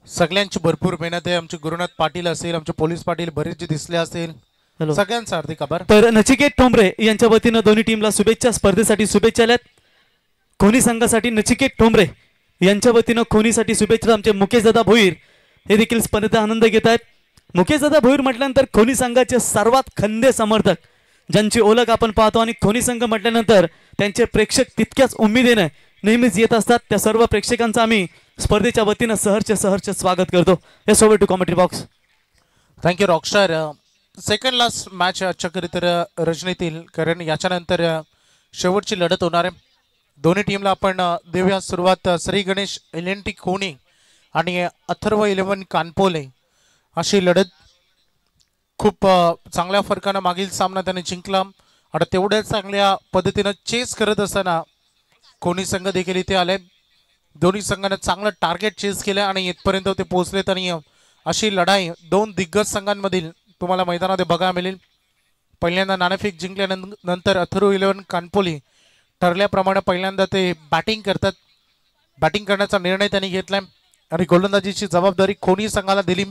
सगळ्यांची भरपूर मेहनत आहे। आमचे गुरुनाथ पाटील असेल, आमचे पोलीस पाटील बरेच जे दिसले असेल, सगळ्यांचा हार्दिक आभार। तर नचिकेत ठोंबरे यांच्या वतीने दोन्ही टीमला शुभेच्छा, स्पर्धेसाठी शुभेच्छा आल्यात। खोनी संघासाठी नचिकेत ठोंबरे यांच्या वतीने खोनीसाठी शुभेच्छा। आमचे मुकेशदादा भोईर हे देखील स्पर्धेचा आनंद घेत आहेत। मुकेशदादा भोईर म्हटल्यानंतर खोनी संघाचे सर्वात खंदे समर्थक ज्यांची ओळख आपण पाहतो आणि खोनी संघ म्हटल्यानंतर त्यांचे प्रेक्षक तितक्याच उमेदीने नेहमीच येत असतात। त्या सर्व प्रेक्षकांचा आम्ही स्पर्धेच्या वतीने सहर्ष स्वागत करतो। Let's over to commentary box. Thank you rockstar. Second last match आजच्याकरिता रजनीतील, कारण याच्यानंतर शेवटची लढत होणार आहे। दोन्ही टीमला आपण देऊया सुरुवात। श्री गणेश LNT खोनी आणि अथर्व 11 कानपोले अशी लढत खूप चांगल्या फरकाने मागील सामना त्याने जिंकला आणि तेवढ्याच चांगल्या पद्धतीने चेस करत असताना खोनी संघ देखील इथे आले। दोन्ही संघाने चांगलं टार्गेट चेस केलं आणि इथपर्यंत ते पोहोचलेत आणि अशी लढाई दोन दिग्गज संघांमधील तुम्हाला मैदानामध्ये बघायला मिळेल। पहिल्यांदा नाणेफेक जिंकल्यानंतर अथर्व 11 कानपोली ठरल्याप्रमाणे पहिल्यांदा ते बॅटिंग करतात। बॅटिंग करण्याचा निर्णय त्यांनी घेतलाय आणि गोलंदाजीची जबाबदारी खोनी संघाला दिली।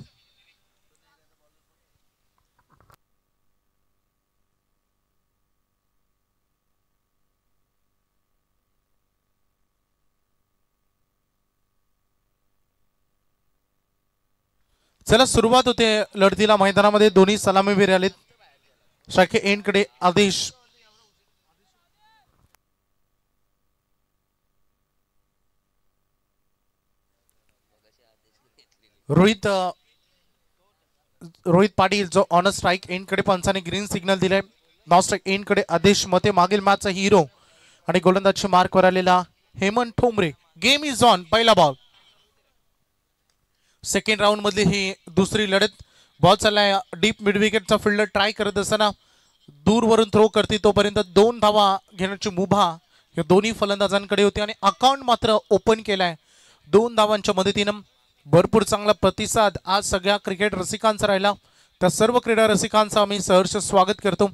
चला सुरुवात होते लढतीला। मैदानामध्ये दोन्ही सलामीवीर आलेत। शाखे एंड कडे आदेश, रोहित पाटील जो ऑन स्ट्राइक एंड कडे पंचाने ग्रीन सिग्नल दिलाय। नॉन स्ट्राइक एंड कडे आदेश मते मागील मॅचचा हिरो आणि गोलंदाजी मार्कवर आलेला Hemant Thombre. Game is on. पहिला बॉल सेकंड राउंड मधली ही दुसरी लढत। बॉल चाललाय डीप मिड विकेटचा फिल्डर ट्राय करत असताना दूरवरून थ्रो करते तोपर्यंत 2 धावा घेण्याची मुभा या दोन्ही फलंदाजांकडे होती आणि अकाउंट मात्र ओपन केलाय 2 धावांच्या मदतीनं। भरपूर चांगला प्रतिसाद आज सगळ्या क्रिकेट रसिकांचा राहिला। त्या सर्व क्रीडा रसिकांचा आम्ही सहर्ष स्वागत करतो।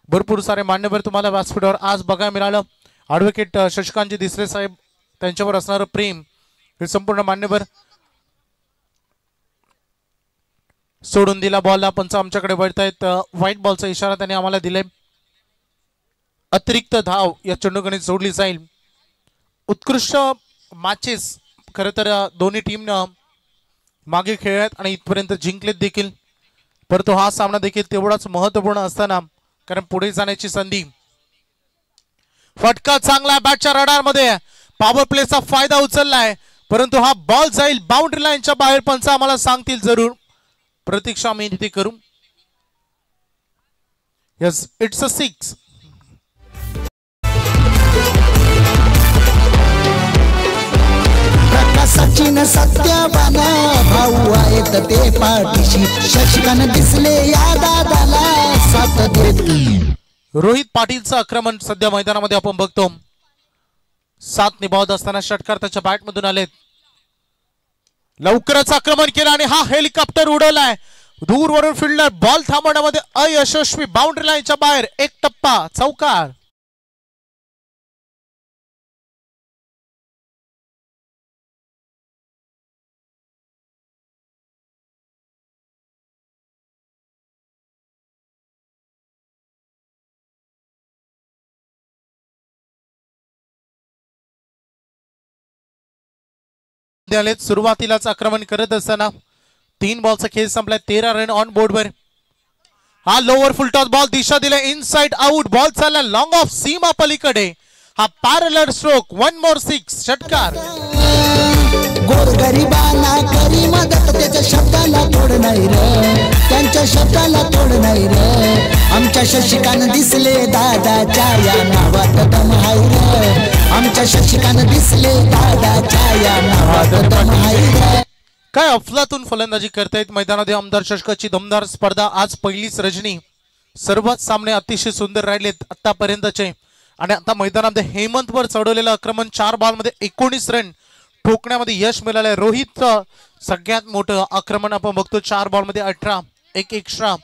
भरपूर सारे मान्यवर तुम्हाला व्यासपीठावर आज बघायला मिळालं। ॲडव्होकेट शशिकांतजी दिसरे साहेब, त्यांच्यावर असणारं प्रेम हे संपूर्ण मान्यवर सोडून दिला। बॉलला पंच आमच्याकडे वळतायत। व्हाईट बॉलचा इशारा त्यांनी आम्हाला दिलाय। अतिरिक्त धाव या चेंडूगणित जोडली जाईल। उत्कृष्ट मॅचेस खरं तर दोन्ही टीमनं मागे खेळल्यात आणि इथपर्यंत जिंकलेत देखील, परंतु हा सामना देखील तेवढाच महत्त्वपूर्ण असताना कारण पुढे जाण्याची संधी। फटका चांगला बॅटच्या रडारमध्ये, पॉवर प्लेचा फायदा उचललाय, परंतु हा बॉल जाईल बाउंड्री लाईनच्या बाहेर। पंच आम्हाला सांगतील जरूर, प्रतीक्षा आम्ही तिथे करू। Yes, it's a 6। Sachin Satyavan भाऊ आहेत ते पाठीशी, शशिकांत दिसले या दादाला साथ देत। रोहित पाटीलचं आक्रमण सध्या मैदानामध्ये आपण बघतो। 7 निभावत असताना षटकार त्याच्या बॅट मधून आलेत। लवकरच आक्रमण केलं आणि हा हेलिकॉप्टर उडवलाय दूरवरून फिल्डर। बॉल थांबवण्यामध्ये अयशस्वी, बाउंड्री लाईनच्या बाहेर, एक टप्पा चौकार। सुरुवातीलाच आक्रमण करत असताना 3 बॉलचा खेळ संपलाय। 13 रन ऑन बोर्डवर। हा लोअर फुलटॉस बॉल दिशा दिला इनसाइड आउट। बॉल चालला लॉंग ऑफ सीमा पलीकडे, हा पॅरलर स्ट्रोक। 1 मोर 6 षटकार। गोरगरिबाला करी मदत, त्याच्या शब्दाला तोड नाही रे, त्यांच्या शब्दाला तोड नाही रे। आमच्या शशिकांत दिसले दादाच्या या नावात दम आहे रे, आमच्या शशिकांत दिसले दादाच्या या नावात दम आहे रे। काय अफलातून फलंदाजी करतायत मैदानामध्ये आमदार चषकाची दमदार स्पर्धा। आज पहिलीच रजनी, सर्वच सामने अतिशय सुंदर राहिलेत आतापर्यंतचे आणि आता मैदानामध्ये हेमंतवर चढवलेलं आक्रमण 4 बॉलमध्ये 19 रन ठोकण्यामध्ये यश मिळालंय। रोहित सगळ्यात मोठं आक्रमण आपण बघतो, 4 बॉलमध्ये 18, एक एक्स्ट्रा।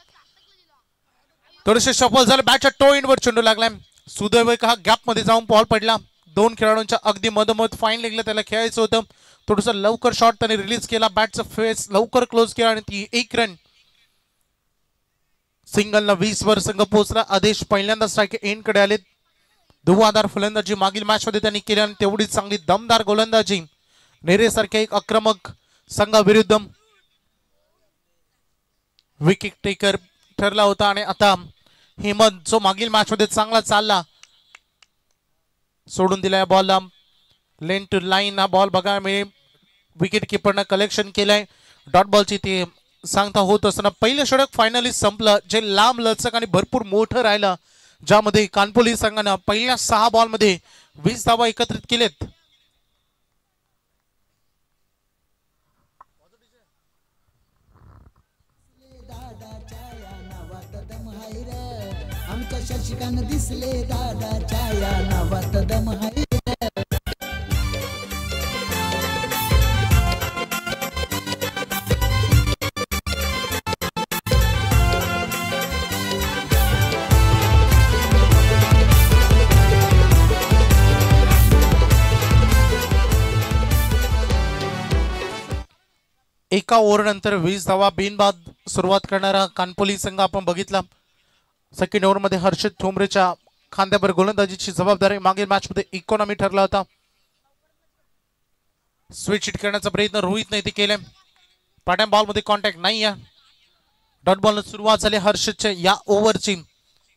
थोडेसे शफल झाले, बॅटच्या टो एंडवर चेंडू लागलाय। सुदैव हा गॅप मध्ये जाऊन बॉल पडला। 2 खेळाडूंच्या अगदी मधोमध फाईन लेगला त्याला खेळायचं होतं, थोडंसं लवकर शॉट त्याने रिलीज केला, बॅटचा फेस लवकर क्लोज केला आणि ती 1 रन. सिंगलनं 20 वर संघ पोहोचला. आदेश पहिल्यांदा स्ट्राईक एंड कडे आलेत. धुवाधार फलंदाजी मागील मॅच मध्ये त्यांनी केली आणि तेवढीच चांगली दमदार गोलंदाजी नेरेसारख्या एक आक्रमक संघाविरुद्ध विकेट टेकर ठरला होता. आणि आता हेमंत जो मागील मॅच मध्ये चांगला चालला, सोडून दिलाय बॉलला. लेन टू लाईन हा बॉल बघा मी विकेट किपरनं कलेक्शन केलंय. डॉट बॉलची ती सांगता होत असताना पहिलं षटक फायनली संपलं, जे लांब लचक आणि भरपूर मोठं राहिलं, ज्यामध्ये कानपोली संघानं पहिल्या 6 बॉलमध्ये 20 धावा एकत्रित केलेत. आमच्या शशिकानं दिसले दादाच्या या नावात दम आहे. एका ओव्हरनंतर 20 धावा बिनबाद सुरुवात करणारा कानपोली संघ आपण बघितला. सेकंड ओव्हरमध्ये हर्षद ठोंबरेच्या खांद्यावर गोलंदाजीची जबाबदारी मागील मॅच मध्ये इकॉनॉमी ठरला होता. स्विच हिट करण्याचा प्रयत्न रोहितने इथे केले. पाट्याम बॉल मध्ये कॉन्टॅक्ट नाही आहे. डॉट बॉल सुरुवात झाली हर्षदच्या या ओव्हरची.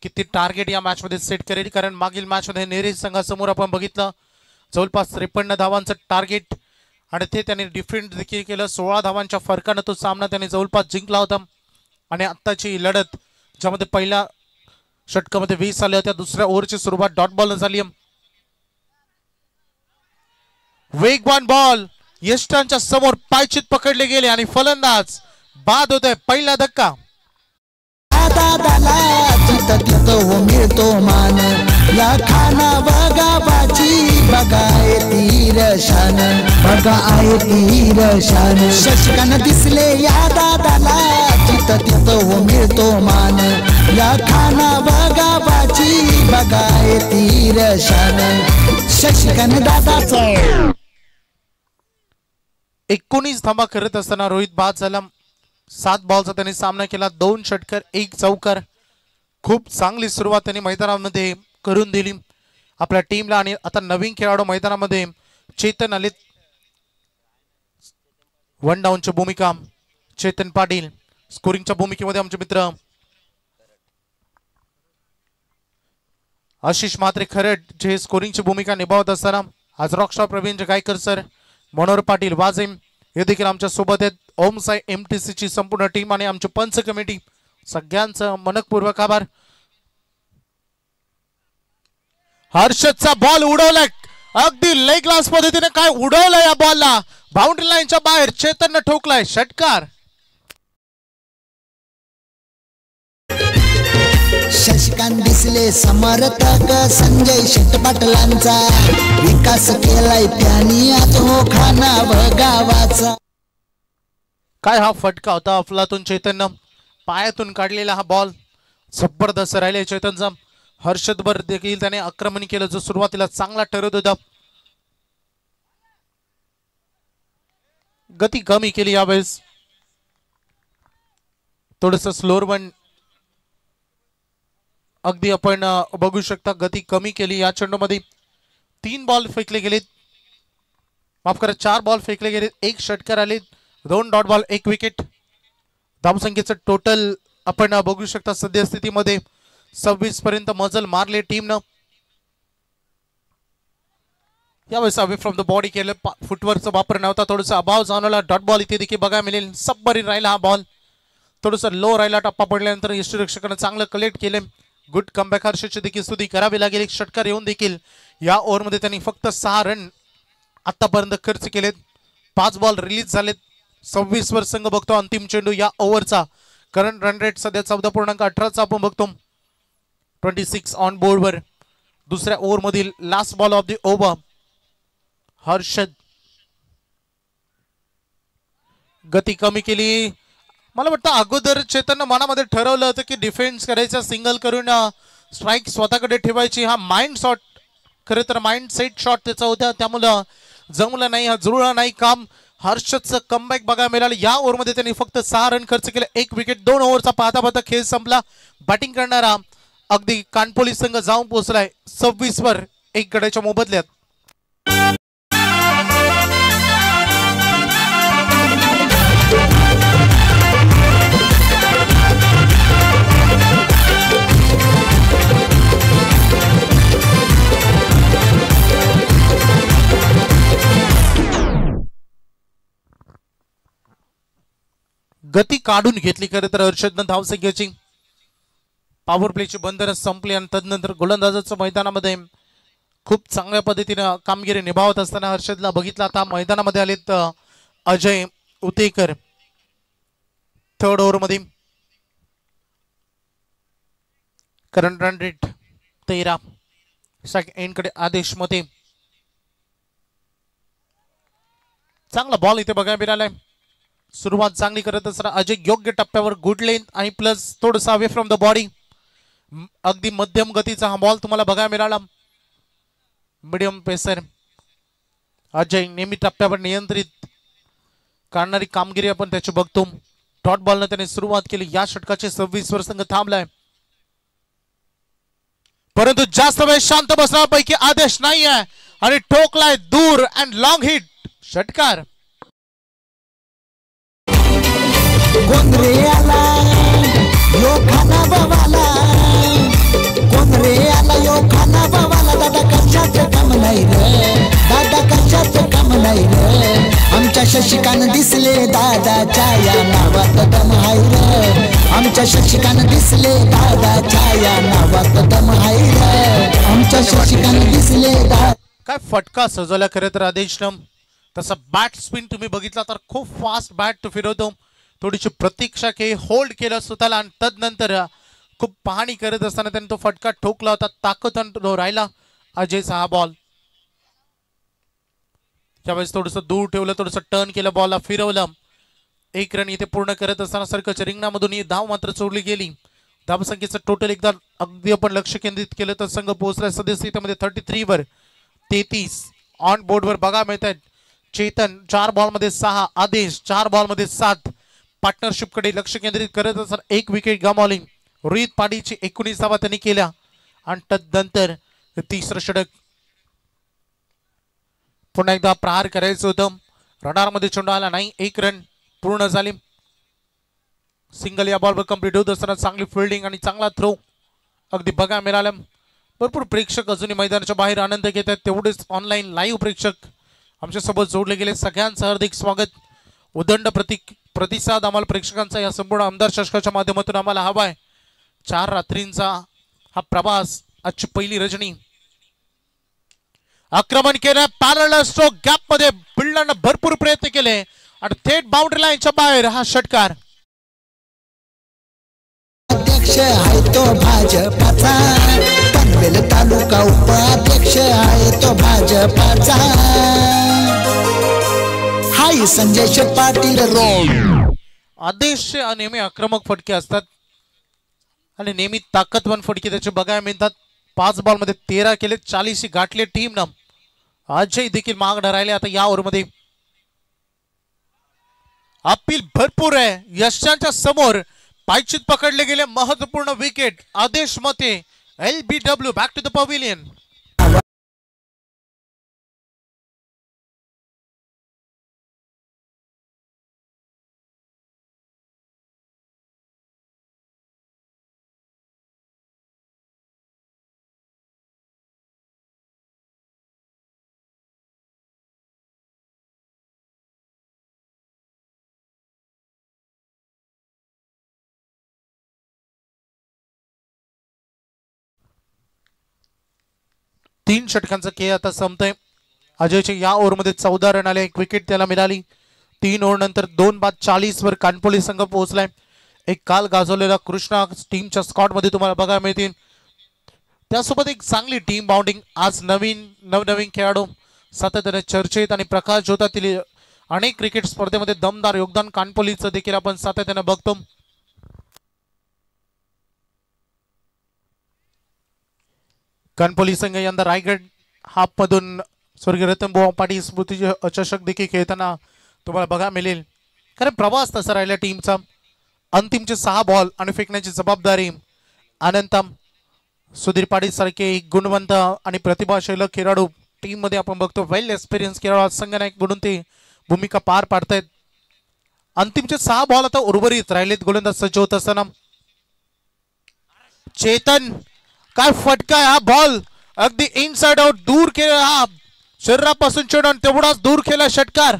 किती टार्गेट या मॅच मध्ये सेट करेल, कारण मागील मॅच मध्ये नेरे संघासमोर आपण बघितलं जवळपास 53 धावांचं टार्गेट आणि ते त्यांनी डिफेंड देखील केलं. 16 धावांच्या फरकानं तो सामना त्यांनी जवळपास जिंकला होता. आणि आत्ताची लढत ज्यामध्ये पहिल्या षटकामध्ये 20 आले होत्या, दुसऱ्या ओव्हरची सुरुवात डॉट बॉल झाली. वेगवान बॉल यष्टांच्या समोर पायचीत पकडले गेले आणि फलंदाज बाद होतोय. पहिला धक्का. दादाला तिथं तिथं हो मिळतो मान, या खाना बघावाची बघाय तीर शान, बघाय तीर शान. शशिकानं दिसले या दादाला तिथं तिथं हो मिळतो मान, या खाना बघावाची बघाय तीर शान. शशिकानं दादाचा 19 धावा करत असताना रोहित बाद झाला. 7 बॉलचा त्यांनी सामना केला, 2 षटकर 1 चौकार. खूप चांगली सुरुवात त्यांनी मैदानामध्ये करून दिली आपल्या टीमला. आणि आता नवीन खेळाडू मैदानामध्ये चेतन आले. 1 डाऊनची भूमिका चेतन पाटील, स्कोरिंगच्या भूमिकेमध्ये आमचे मित्र आशिष म्हात्रे खरड जे स्कोरिंगची भूमिका निभावत असताना आज रॉकस्टार प्रवीण गायकर सर, मनोहर पाटील वाजिम हे देखील आमच्या सोबत आहेत. ओम साई MTC ची संपूर्ण टीम आणि आमची पंच कमिटी सगळ्यांचं मनपूर्वक आभार. हर्षदचा बॉल उडवलाय अगदी लेग ग्लास पद्धतीने, काय उडवलंय या बॉलला, बाउंड्री लाईनच्या बाहेर चेतनने ठोकलाय. षटकार. शशिकांत दिसले समर्थक संजय शेट पाटलांचा, विकास केलाय त्यांनी आज हो खाना गावाचा. काय हा फटका होता अफलातून चेतननं पायातून काढलेला हा बॉल जबरदस्त राहिले चेतनचा. हर्षदवर देखील त्याने आक्रमण केलं जो सुरुवातीला चांगला ठरत होता. गती कमी केली यावेळेस, थोडस स्लोअर वन अगदी आपण बघू शकता गती कमी केली या चेंडूमध्ये. 3 बॉल फेकले गेलेत, माफ करा 4 बॉल फेकले गेलेत, 1 षटकार आले, 2 डॉट बॉल 1 विकेट. धावसंख्येचं टोटल आपण बघू शकता सद्यस्थितीमध्ये 26 पर्यंत मजल मारले टीमनं. यावेळेस अवे फ्रॉम द बॉडी केलं, फुटवर्कचा वापर नव्हता, थोडासा अभाव जाणवला. डॉट बॉल इथे देखील बघायला मिळेल. सबमरीन राहिला हा बॉल, थोडासा लो राहिला. टप्पा पडल्यानंतर यष्टीरक्षकानं चांगलं कलेक्ट केले. गुड कमबॅक हर्षदची देखील स्तुती करावी लागेल. 1 षटकार येऊन देखील या ओव्हरमध्ये त्यांनी फक्त 6 रन आतापर्यंत खर्च केलेत. 5 बॉल रिलीज झालेत. 26 वर संघ बघतो अंतिम चेंडू या ओव्हरचा. करंट रन रेट सध्या 14.18 आपण बघतो. 26 ऑन बोर्ड वर. दुसऱ्या ओव्हर मधील last ball of the over. Harshad गती कमी केली. मला वाटतं अगोदर चेतननं मनामध्ये ठरवलं होतं की डिफेन्स करायचा, सिंगल करून स्ट्राईक स्वतःकडे ठेवायची. हा माइंड शॉट, खरं तर माइंड सेट शॉट त्याचा होता, त्यामुळं जमलं नाही, हा जुळलं नाही काम. हर्षदचं कमबॅक बघायला मिळालं. या ओव्हरमध्ये त्यांनी फक्त 6 रन खर्च केले, 1 विकेट. 2 ओव्हरचा पाहता पाहता खेळ संपला. बॅटिंग करणारा अगदी कानपोली संघ जाऊन पोहोचलाय 26 वर 1 गड्याच्या मोबदल्यात. गती काढून घेतली खरं तर हर्षदनं धावसंख्येची. पॉवर प्लेची बंधनं संपली आणि तदनंतर गोलंदाजाचं मैदानामध्ये खूप चांगल्या पद्धतीनं कामगिरी निभावत असताना हर्षदला बघितलं. आता मैदानामध्ये आलेत अजय उतेकर. 3rd ओव्हरमध्ये करंट रन रेट 13. एंड कडे आदेश मते. चांगला बॉल इथे बघायला मिळालाय. सुरुवात चांगली करत असताना अजय योग्य टप्प्यावर गुड लेंथ आणि प्लस थोडंसं अवे फ्रॉम द बॉडी. अगदी मध्यम गतीचा हा बॉल तुम्हाला बघायला मिळाला. मीडियम पेसर अजय नेहमी टप्प्यावर नियंत्रित करणारी कामगिरी आपण त्याची बघतो. डॉट बॉलने त्याने सुरुवात केली. या षटकाचे 26 वर संघ थांबलाय, परंतु जास्त वेळ शांत बसण्यापैकी आदेश नाही आहे आणि ठोकलाय दूर अँड लॉंग हिट. षटकार. कोण रे आला यो खाना बवाला, कोण रे आला यो खाना बवाला. दादा कशाच काम नाही रे, दादा कशाच काम नाही रे. आमच्या शशिकान दिसले दादाच्या या नावात दम हाय रे. आमच्या शशिकान दिसले दादाच्या या नावात दम हाय रे. आमच्या शशिकान दिसले काय फटका सजवला खरं तर आदेशनं. तसा बॅट स्पिन तुम्ही बघितला तर खूप फास्ट बॅट फिरवतो. थोडीशी प्रतीक्षा केली, होल्ड केलं स्वतःला आणि तदनंतर खूप पाहणी करत असताना त्याने तो फटका ठोकला होता. ताकद राहिला अजयचा हा बॉल. त्यावेळेस थोडंसं दूर ठेवलं, थोडंसं टर्न केलं, बॉलला फिरवलं. 1 रन इथे पूर्ण करत असताना सर्कलच्या रिंगणामधून ही धाव मात्र चोरली गेली. धावसंख्येचं टोटल एकदा अगदी आपण लक्ष केंद्रित केलं तर संघ पोहोचला सदस्यतेमध्ये 33 वर 33. ऑन बोर्डवर बघा मिळत आहेत चेतन 4 बॉलमध्ये 6, आदेश 4 बॉलमध्ये 7. पार्टनरशिप कडे लक्ष केंद्रित करत असताना 1 विकेट गमावली. रोहित पाटीलची 19 धावा त्यांनी केल्या आणि तदनंतर 3रं षटक. पुन्हा एकदा प्रहार करायचं होतं. रडारमध्ये चेंडू आला नाही. 1 रन पूर्ण झाली. सिंगल या बॉलवर कंप्लीट होत असताना चांगली फिल्डिंग आणि चांगला थ्रो अगदी बघा मिळाला. भरपूर प्रेक्षक अजूनही मैदानाच्या बाहेर आनंद घेत आहेत. तेवढेच ऑनलाईन लाईव्ह प्रेक्षक आमच्यासोबत जोडले गेले. सगळ्यांचं हार्दिक स्वागत. उदंड प्रतिसाद आम्हाला प्रेक्षकांचा या संपूर्ण आमदार चषकाच्या माध्यमातून आम्हाला हवाय. 4 रात्रींचा हा प्रवास, आजची पहिली रजनी. आक्रमण केलं, पॅरलल स्ट्रोक गॅप मध्ये बिल्डरनं भरपूर प्रयत्न केले आणि थेट बाउंड्री लाईनच्या बाहेर हा षटकार. अध्यक्ष आहे तो भाजपाचा, पनवेल तालुका उपाध्यक्ष आहे तो भाजपाचा. हाय संजय पाटील रोड. आदेश नेहमी आक्रमक फटके असतात आणि नेहमी ताकदवान फटके त्याचे बघायला मिळतात. 5 बॉलमध्ये 13 केले, 40 गाठले टीमनं. अजय देखील माग राहिले. आता या ओव्हरमध्ये अपील भरपूर आहे. यशांच्या समोर पायचीत पकडले गेले महत्वपूर्ण wicket. Adesh Mate LBW back to the pavilion. तीन षटकांचा खेळ आता संपतोय. अजयचे या ओव्हरमध्ये 14 रन आले, 1 विकेट त्याला मिळाली. 3 ओव्हर नंतर 2 बाद 40 वर कानपोली संघ पोहोचलाय. एक काल गाजवलेला कृष्णा टीमच्या स्कॉट मध्ये तुम्हाला बघायला मिळतील. त्यासोबत एक चांगली टीम बाउंडिंग. आज नवनवीन खेळाडू सातत्याने चर्चेत आणि प्रकाश जोतातील अनेक क्रिकेट स्पर्धेमध्ये दमदार योगदान कानपोलीचं देखील आपण सातत्याने बघतो. कानपोली संघ यंदा रायगड हाफ मधून स्वर्गीय रतनभाऊ पाटील स्मृती चषक देखील खेळताना तुम्हाला बघा मिळेल. कारण प्रवास तसा राहिला टीमचा. अंतिमचे 6 बॉल आणि फेकण्याची जबाबदारी अनंतम सुधीर पाटील सारखे गुणवंत आणि प्रतिभाशाली खेळाडू टीम मध्ये आपण बघतो. वेल एक्सपिरियन्स खेळाडू संघनायक म्हणून ते भूमिका पार पाडतायत. अंतिमचे 6 बॉल आता उर्वरित राहिलेत गोलंदाज सज्ज होत असताना. चेतन काय फटका, हा बॉल अगदी इनसाइड आउट दूर केला, हा शरीरापासून चढून तेवढाच दूर केला षटकार.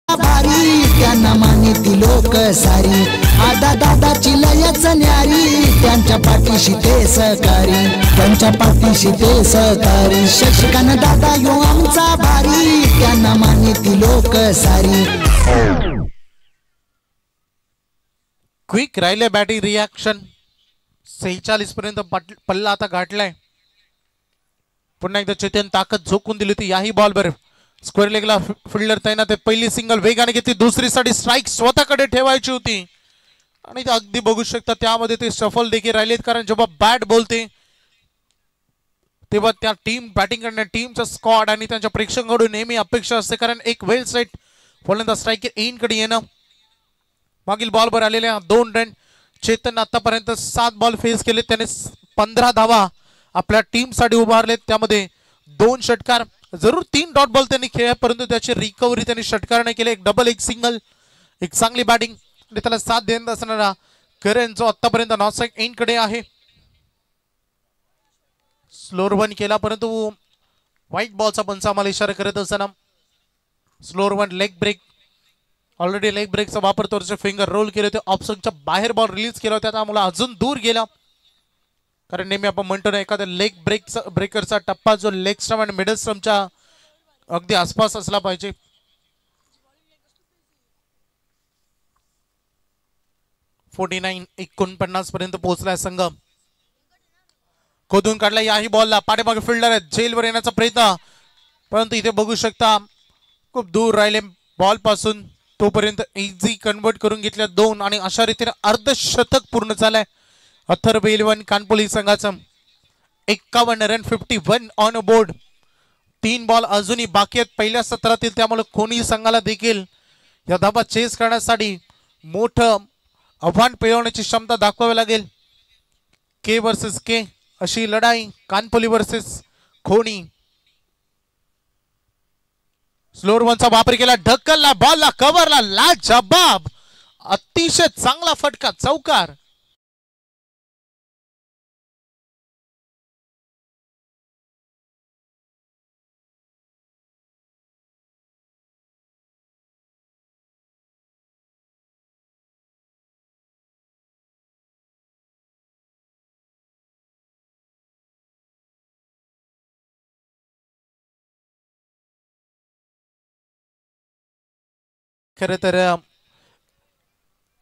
भारी त्यांना मानिती लोक सारी, आदा दादाची लयच न्यारी, त्यांच्या पाठीशी ते सहकारी, त्यांच्या पाठीशी ते सहकारी. शशिकांत दादा यो आमचा भारी, त्यांना मानिती लोक सारी. क्विक राहिले बॅटिंग रिॲक्शन. 46 पर्यंत पल्ला आता गाठलाय. पुन्हा एकदा चेतन ताकद झोकून दिली होती याही बॉलवर. स्क्वेअर लेगला फिल्डर तैनात आहे. पहिली सिंगल वेगाने घेतली, दुसरी साठी स्ट्राईक स्वतःकडे ठेवायची होती आणि ते अगदी बघू शकता त्यामध्ये ते सफल देखील राहिलेत. कारण जेव्हा बॅट बोलते तेव्हा त्या टीम बॅटिंग करण्या टीमचा स्क्वॉड आणि त्यांच्या प्रेक्षकांकडून नेहमी अपेक्षा असते. कारण एक वेल सेट फलंदाज स्ट्राईक एन कडे येणं. मागील बॉलवर आलेल्या 2 रन. चेतन आतापर्यंत 7 बॉल फेस केले, त्याने 15 धावा आपल्या टीम साठी उभारलेत. त्यामध्ये 2 षटकार, जरूर 3 डॉट बॉल त्यांनी खेळले, परंतु त्याची रिकव्हरी त्यांनी षटकाराने केली. एक डबल, एक सिंगल, एक चांगली बॅटिंग आणि त्याला साथ देत असणारा करण जो आतापर्यंत नॉट एन कडे आहे. स्लोअर वन केला, परंतु व्हाईट बॉलचा पंच आम्हाला इशारा करत असताना slower one leg break. Already leg ब्रेकचा वापर तो फिंगर रोल केले होते. ऑप्शनच्या बाहेर बॉल रिलीज केला होता, त्यामुळे अजून दूर गेला. कारण नेहमी आपण म्हणतो ना एखाद्या लेग ब्रेकरचा टप्पा जो लेग स्टम्प आणि मिडल स्टम्पच्या अगदी आसपास असला पाहिजे. .49 49 पर्यंत पोहोचलाय संघ. खोदून काढला याही बॉलला. पाठीमागे फिल्डर आहेत, जेलवर येण्याचा प्रयत्न, परंतु इथे बघू शकता खूप दूर राहिले बॉल पासून. तोपर्यंत इझी कन्वर्ट करून घेतल्या 2 आणि अशा रीतीने अर्धशतक पूर्ण झालंय अथर्व 11 कानपोली संघाचं. 51 रन, 51 ऑन बोर्ड. 3 बॉल अजूनही बाकी आहेत पहिल्या सत्रातील, त्यामुळे कोणी संघाला देखील या धाबा चेस करण्यासाठी मोठं आव्हान पेलवण्याची क्षमता दाखवावी लागेल. के वर्सेस के अशी लढाई, कानपोली वर्सेस खोणी. स्लोअर वनचा वापर केला, ढकलला बॉलला, कव्हरला, लाजबाब, अतिशय चांगला फटका, चौकार. खरं तर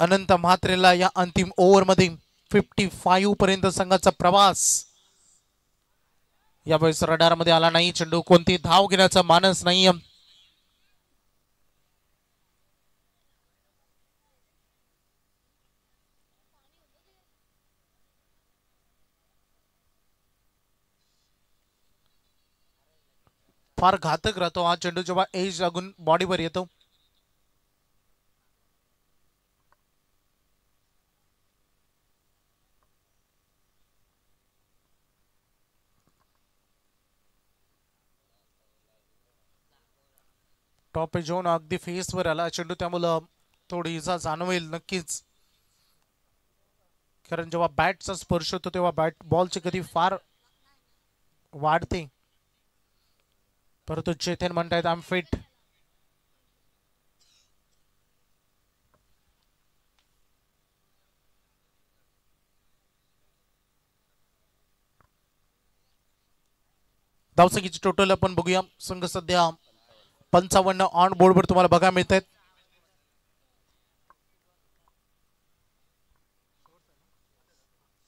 अनंत म्हात्रेला या अंतिम ओव्हर मध्ये 55 पर्यंत संघाचा प्रवास यावेळेस रडार मध्ये आला नाही. चेंडू कोणती धाव घेण्याचा मानस नाही. फार घातक राहतो हा चेंडू जेव्हा एज लागून बॉडीवर येतो. टॉप एज होऊन अगदी फेसवर आला चेंडू, त्यामुळं थोडी इजा जाणवेल नक्कीच. कारण जेव्हा बॅटचा स्पर्श होतो तेव्हा बॅट बॉलची गती फार वाढते. परंतु चेतन म्हणतायत आय एम फिट. धावसंख्येची टोटल आपण बघूया. संघ सध्या 55 ऑन बोर्डवर तुम्हाला बघा मिळत आहेत.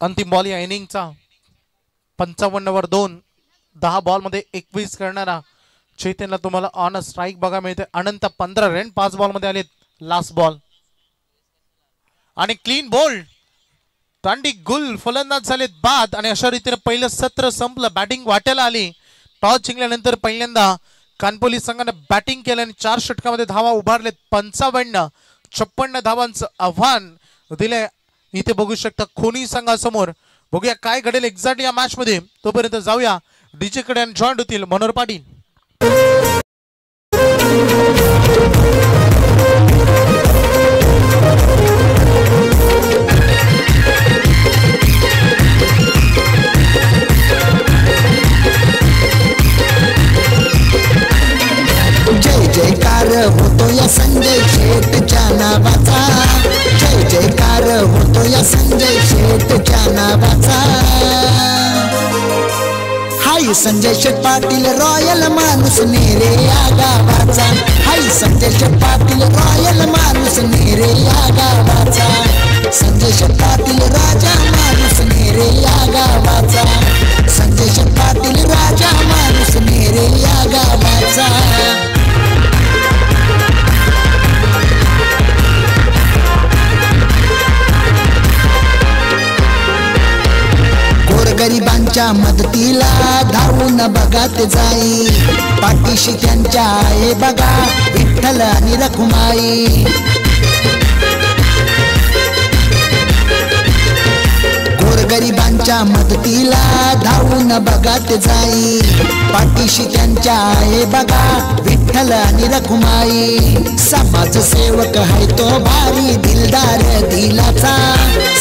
अंतिम बॉल या इनिंगचा 55 वर 2, 10 बॉल मध्ये 21 करणारा चैतन्यला तुम्हाला ऑन स्ट्राईक बघा मिळते. अनंत 15 रन 5 बॉल मध्ये आलेत. लास्ट बॉल आणि क्लीन बोल्ड. तांडी गुल फलंदाज झालेत बाद आणि अशा रीतीने पहिलं सत्र संपलं. बॅटिंग वाट्याला आली. टॉस जिंकल्यानंतर पहिल्यांदा कानपोली संघाने बॅटिंग केलं आणि 4 षटकामध्ये धावा उभारलेत. 55-56 धावांचं आव्हान दिले. इथे बघू शकता खोनी संघासमोर. बघूया काय घडेल एक्झॅक्ट या मॅच मध्ये. तोपर्यंत जाऊया डीजे कडे आणि जॉईंट होतील मनोहर पाटील. जय जयकार होतो या संजय शेठच्या नावाचा. जय जयकार होतो या संजय शेठच्या नावाचा. हाय संजय शेठ पाटील रॉयल माणूस नेरे या गावाचा. हाय संजय शेठ पाटील रॉयल माणूस नेरे या गावाचा. संजय शेठ पाटील राजा माणूस नेरे या गावाचा. संजय शेठ पाटील राजा माणूस नेरे या गावाचा. गरिबांच्या मदतीला धावून बघत जाई. पाठीशी त्यांच्या आहे बघा विठ्ठल आणि रखुमाई. गोरगरिबांच्या मदतीला धावून बघत जाई. पाठीशी त्यांच्या आहे बघा विठ्ठल आणि रखुमाई. समाजसेवक आहे तो भारी दिलदार दिलाचा.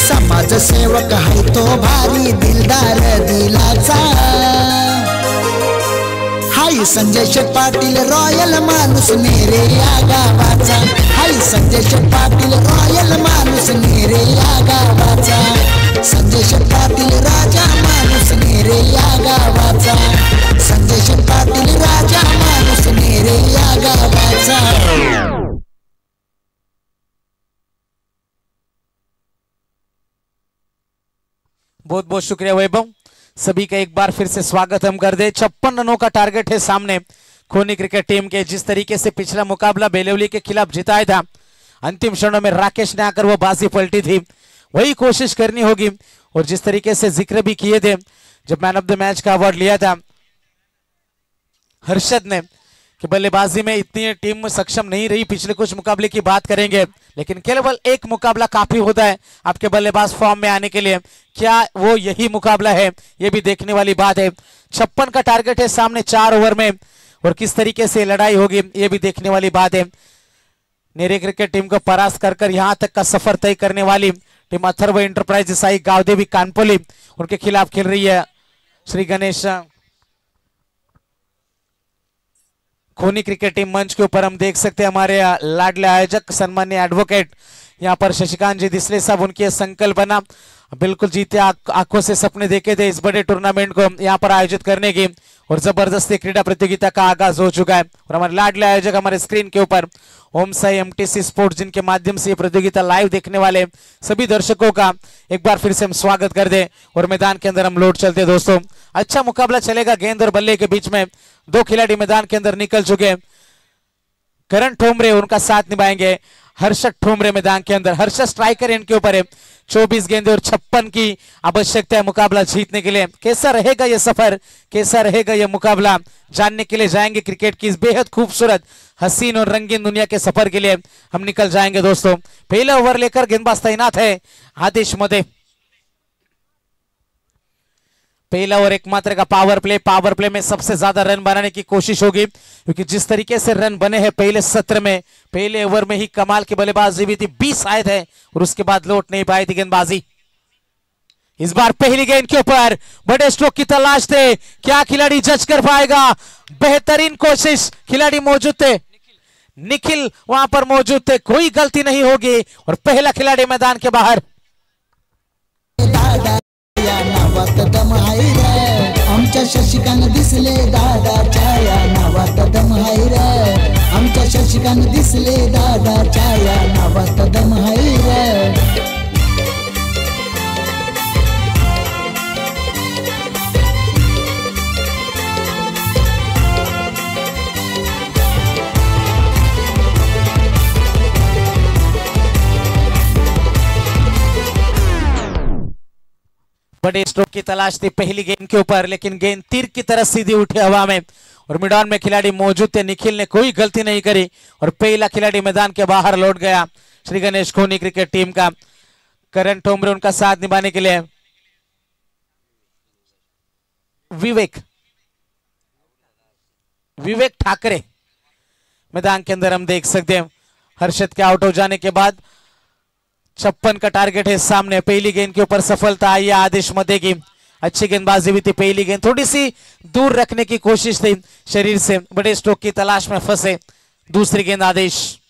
समाजसेवक आहे तो भारी दिलदार दिलाचा. हाय संजय शेठ पाटील रॉयल माणूस नेरे या गावाचा. हाय संजय शेठ पाटील रॉयल माणूस नेरे या गावाचा. संजय शेठ पाटील राजा माणूस नेरे या गावाचा. संजय शेठ पाटील राजा माणूस नेरे या गावाचा. बहुत बहुत शुक्रिया वैभव. सभी का एक बार फिर से स्वागत हम कर दे. 56 रनों का टारगेट है सामने खोनी क्रिकेट टीम के. जिस तरीके से पिछला मुकाबला बेलवली के खिलाफ जिताया था, अंतिम क्षणों में राकेश ने आकर वो बाजी पलटी थी, वही कोशिश करनी होगी. और जिस तरीके से जिक्र भी किए थे जब मैन ऑफ द मैच का अवार्ड लिया था हर्षद ने कि बल्लेबाजी में इतनी टीम सक्षम नहीं रही. पिछले कुछ मुकाबले की बात करेंगे, लेकिन केवल एक मुकाबला काफी होता है आपके बल्लेबाज फॉर्म में आने के लिए. क्या वो यही मुकाबला है, ये भी देखने वाली बात है. 56 का टारगेट है सामने 4 ओवर में, और किस तरीके से लड़ाई होगी ये भी देखने वाली बात है. नेरे क्रिकेट टीम को परास्त कर यहां तक का सफर तय करने वाली टीम अथर्व एंटरप्राइजेस आई गावदेवी कानपोली, उनके खिलाफ खेल रही है श्री गणेश खोनी क्रिकेट टीम. मंच के ऊपर हम देख सकते हैं हमारे लाडले आयोजक सम्मान्य एडवोकेट यहाँ पर शशिकांत जी दिसले साहब. उनकी संकल्पना बिल्कुल जीते आंखों से सपने देखे थे इस बड़े टूर्नामेंट को यहाँ पर आयोजित करने की, और जबरदस्ती क्रीडा प्रतियोगिता का आगाज हो चुका है. और हमारे लाडले आयोजक हमारे स्क्रीन के ऊपर ओम साई एमटीसी स्पोर्ट्स, जिनके माध्यम से ये प्रतियोगिता लाइव देखने वाले सभी दर्शकों का एक बार फिर से हम स्वागत कर दे. और मैदान के अंदर हम लौट चलते दोस्तों. अच्छा मुकाबला चलेगा गेंद और बल्ले के बीच में. 2 खिलाड़ी मैदान के अंदर निकल चुके. करण ठोमरे उनका साथ निभाएंगे. हर्षद ठोमरे मैदान के अंदर. हर्षद स्ट्राइकर एंड के ऊपर है. 24 गेंदे और 56 की आवश्यकता है मुकाबला जीतने के लिए. कैसा रहेगा यह सफर, कैसा रहेगा यह मुकाबला, जानने के लिए जाएंगे क्रिकेट की इस बेहद खूबसूरत हसीन और रंगीन दुनिया के सफर के लिए हम निकल जाएंगे दोस्तों. पहला ओवर लेकर गेंदबाज तैनात है आदेश मदे. पहला और एकमात्र का पावर प्ले में सबसे ज्यादा रन बनाने की कोशिश होगी, क्योंकि जिस तरीके से रन बने हैं पहले सत्र में, पहले ओवर में ही कमाल की बल्लेबाजी हुई थी. 20 आए थे और उसके बाद लौट नहीं पाई थी गेंदबाजी. इस बार पहली गेंद के ऊपर बड़े स्ट्रोक की तलाश थे. क्या खिलाड़ी जज कर पाएगा? बेहतरीन कोशिश, खिलाड़ी मौजूद थे, निखिल वहां पर मौजूद थे, कोई गलती नहीं होगी. और पहला खिलाड़ी मैदान के बाहर. नावात दम आहे रे आमच्या शशिकांत दिसले दादाच्या या नावात दम आहे रे आमच्या शशिकांत दिसले दादाच्या या नावात दम आहे रे. बड़े स्ट्रोक की तलाश थी पहली गेंद के ऊपर, लेकिन गेंद तीर की तरह सीधी उठी हवा में और मिडॉन में खिलाड़ी मौजूद थे। निखिल ने कोई गलती नहीं करी और पहला खिलाड़ी मैदान के बाहर लौट गया श्री गणेश खोनी क्रिकेट टीम का। करण ठोंबरे उनका साथ निभाने के लिए। विवेक ठाकरे मैदान के अंदर हम देख सकते हैं। हर्षद के आउट हो जाने के बाद 56 का टारगेट है सामने। पहली गेंद के ऊपर सफलता आई है आदेश मदे की। अच्छी गेंदबाजी भी थी। पहली गेंद थोड़ी सी दूर रखने की कोशिश थी शरीर से, बड़े स्ट्रोक की तलाश में फंसे। दूसरी गेंद आदेश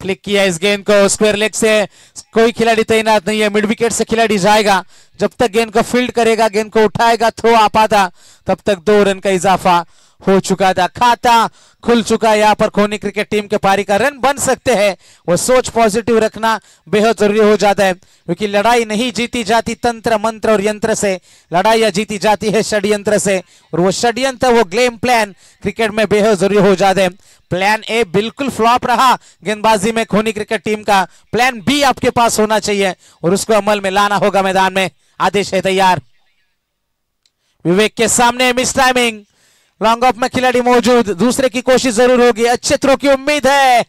फ्लिक किया इस गेंद को स्क्वायर लेग से। कोई खिलाड़ी तैनात नहीं है, मिड विकेट से खिलाड़ी जाएगा। जब तक गेंद को फील्ड करेगा, गेंद को उठाएगा, थ्रो आ पाता, तब तक 2 रन का इजाफा हो चुका था। खाता खुल चुका है यहाँ पर खोनी क्रिकेट टीम के पारी का। रन बन सकते हैं, वो सोच पॉजिटिव रखना बेहद जरूरी हो जाता है, क्योंकि लड़ाई नहीं जीती जाती तंत्र मंत्र और यंत्र से, लड़ाई जीती जाती है षड्यंत्र से। और वो षड्यंत्र, वो गेम प्लान क्रिकेट में बेहद जरूरी हो जाते हैं। प्लान ए बिल्कुल फ्लॉप रहा गेंदबाजी में खोनी क्रिकेट टीम का। प्लान बी आपके पास होना चाहिए और उसको अमल में लाना होगा मैदान में। आदेश है तैयार। विवेक के सामने मिस टाइमिंग, लॉन्ग ऑफ में खिलाड़ी मौजूद, दूसरे की कोशिश जरूर होगी। अच्छे थ्रो की उम्मीद है,